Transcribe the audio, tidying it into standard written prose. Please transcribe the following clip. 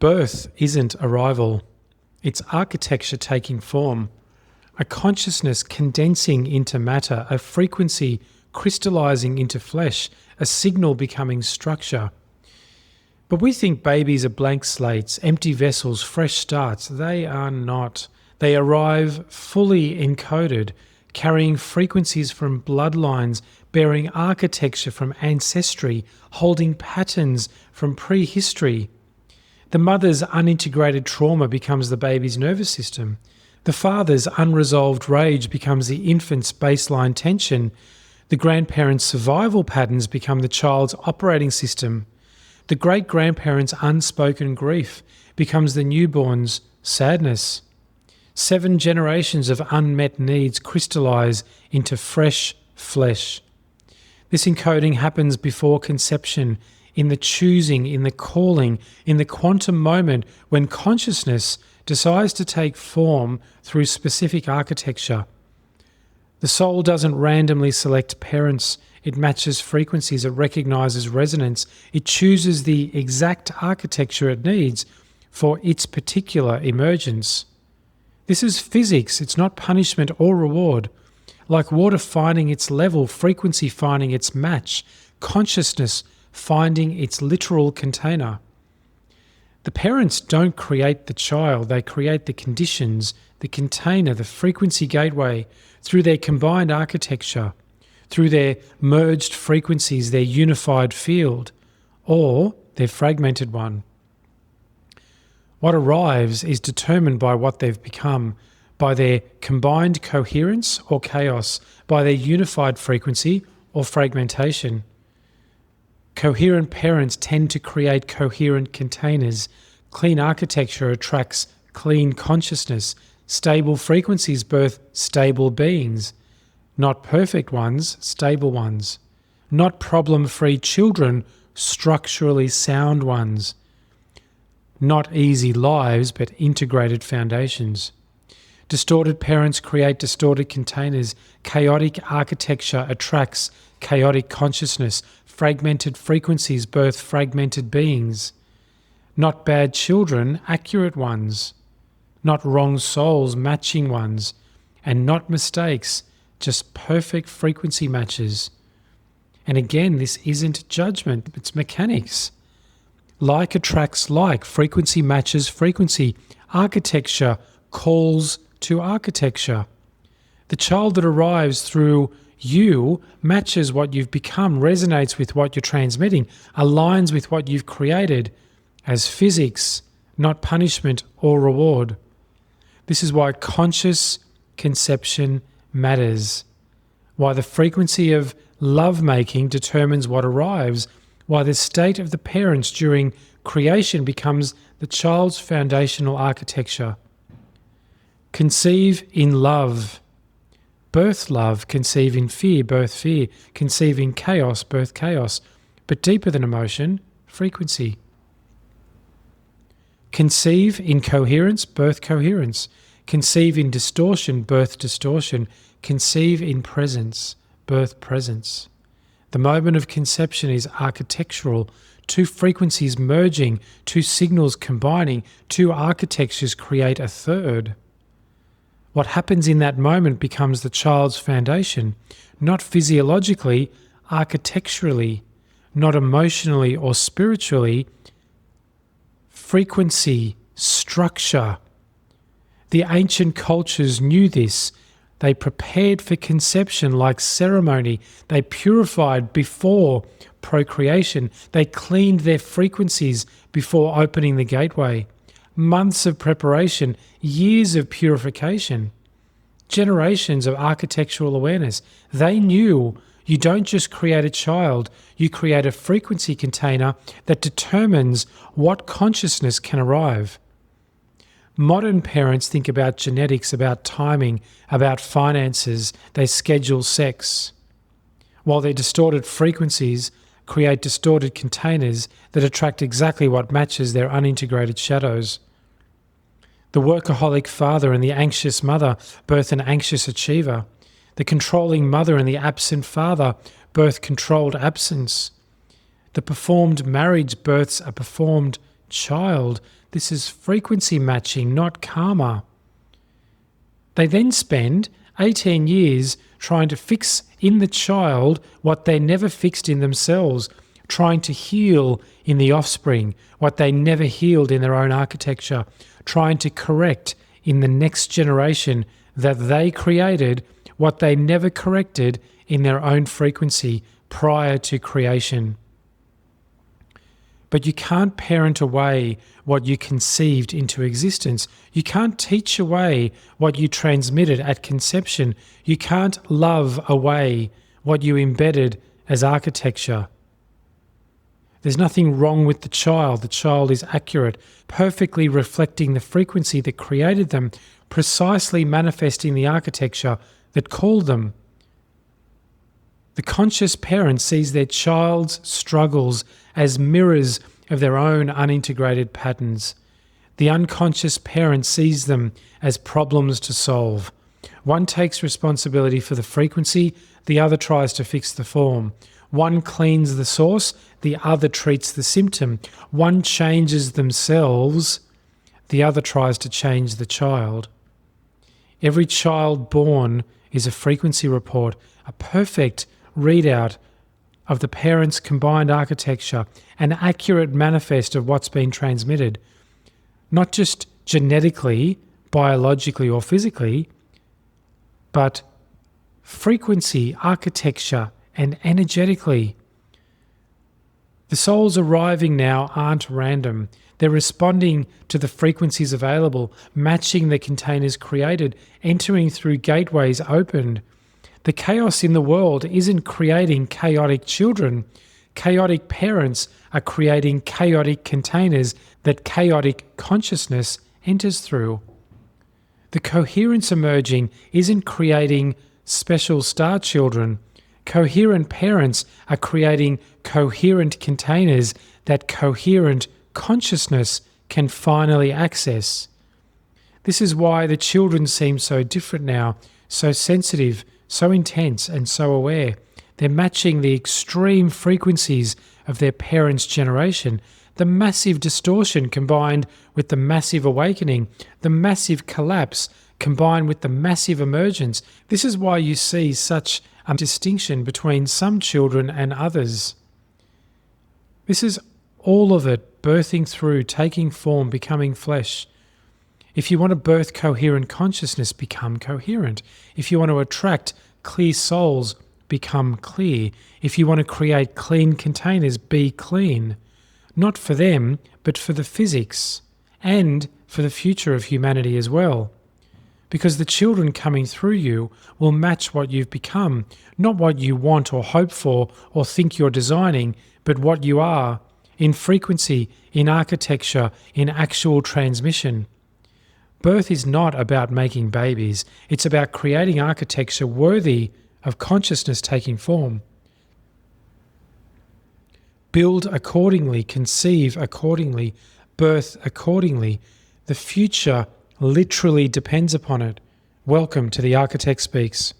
Birth isn't arrival. It's architecture taking form, a consciousness condensing into matter, a frequency crystallizing into flesh, a signal becoming structure. But we think babies are blank slates, empty vessels, fresh starts. They are not. They arrive fully encoded, carrying frequencies from bloodlines, bearing architecture from ancestry, holding patterns from prehistory. The mother's unintegrated trauma becomes the baby's nervous system. The father's unresolved rage becomes the infant's baseline tension. The grandparents' survival patterns become the child's operating system. The great-grandparents' unspoken grief becomes the newborn's sadness. 7 generations of unmet needs crystallize into fresh flesh. This encoding happens before conception, in the choosing, in the calling, in the quantum moment when consciousness decides to take form through specific architecture. The soul doesn't randomly select parents. It matches frequencies, it recognizes resonance, it chooses the exact architecture it needs for its particular emergence. This is physics, it's not punishment or reward. Like water finding its level, frequency finding its match, consciousness finding its literal container. The parents don't create the child, they create the conditions, the container, the frequency gateway through their combined architecture, through their merged frequencies, their unified field, or their fragmented one. What arrives is determined by what they've become, by their combined coherence or chaos, by their unified frequency or fragmentation. Coherent parents tend to create coherent containers. Clean architecture attracts clean consciousness. Stable frequencies birth stable beings. Not perfect ones, stable ones. Not problem-free children, structurally sound ones. Not easy lives, but integrated foundations. Distorted parents create distorted containers. Chaotic architecture attracts chaotic consciousness. Fragmented frequencies birth fragmented beings. Not bad children, accurate ones. Not wrong souls, matching ones. And not mistakes, just perfect frequency matches. And again, this isn't judgment, it's mechanics. Like attracts like, frequency matches frequency. Architecture calls to architecture. The child that arrives through you matches what you've become, resonates with what you're transmitting, aligns with what you've created as physics, not punishment or reward. This is why conscious conception matters, why the frequency of love-making determines what arrives, why the state of the parents during creation becomes the child's foundational architecture. Conceive in love. Birth love, conceive in fear, birth fear, conceive in chaos, birth chaos. But deeper than emotion, frequency. Conceive in coherence, birth coherence. Conceive in distortion, birth distortion. Conceive in presence, birth presence. The moment of conception is architectural. 2 frequencies merging, 2 signals combining, 2 architectures create a third. What happens in that moment becomes the child's foundation, not physiologically, architecturally, not emotionally or spiritually. Frequency, structure. The ancient cultures knew this. They prepared for conception like ceremony. They purified before procreation. They cleaned their frequencies before opening the gateway. Months of preparation, years of purification, generations of architectural awareness. They knew you don't just create a child, you create a frequency container that determines what consciousness can arrive. Modern parents think about genetics, about timing, about finances. They schedule sex, while their distorted frequencies create distorted containers that attract exactly what matches their unintegrated shadows. The workaholic father and the anxious mother birth an anxious achiever. The controlling mother and the absent father birth controlled absence. The performed marriage births a performed child. This is frequency matching, not karma. They then spend 18 years trying to fix in the child what they never fixed in themselves, trying to heal in the offspring what they never healed in their own architecture, trying to correct in the next generation that they created what they never corrected in their own frequency prior to creation. But you can't parent away what you conceived into existence. You can't teach away what you transmitted at conception. You can't love away what you embedded as architecture. There's nothing wrong with the child. The child is accurate, perfectly reflecting the frequency that created them, precisely manifesting the architecture that called them. The conscious parent sees their child's struggles as mirrors of their own unintegrated patterns. The unconscious parent sees them as problems to solve. One takes responsibility for the frequency, the other tries to fix the form. One cleans the source, the other treats the symptom. One changes themselves, the other tries to change the child. Every child born is a frequency report, a perfect readout of the parents' combined architecture, an accurate manifest of what's been transmitted, not just genetically, biologically or physically, but frequency, architecture, and energetically. The souls arriving now aren't random. They're responding to the frequencies available, matching the containers created, entering through gateways opened. The chaos in the world isn't creating chaotic children. Chaotic parents are creating chaotic containers that chaotic consciousness enters through. The coherence emerging isn't creating special star children. Coherent parents are creating coherent containers that coherent consciousness can finally access. This is why the children seem so different now, so sensitive, so intense and so aware. They're matching the extreme frequencies of their parents' generation, the massive distortion combined with the massive awakening, the massive collapse combined with the massive emergence. This is why you see such a distinction between some children and others. This is all of it birthing through, taking form, becoming flesh. If you want to birth coherent consciousness, become coherent. If you want to attract clear souls, become clear. If you want to create clean containers, be clean. Not for them, but for the physics and for the future of humanity as well. Because the children coming through you will match what you've become, not what you want or hope for or think you're designing, but what you are, in frequency, in architecture, in actual transmission. Birth is not about making babies. It's about creating architecture worthy of consciousness taking form. Build accordingly, conceive accordingly, birth accordingly. The future literally depends upon it. Welcome to The Architect Speaks.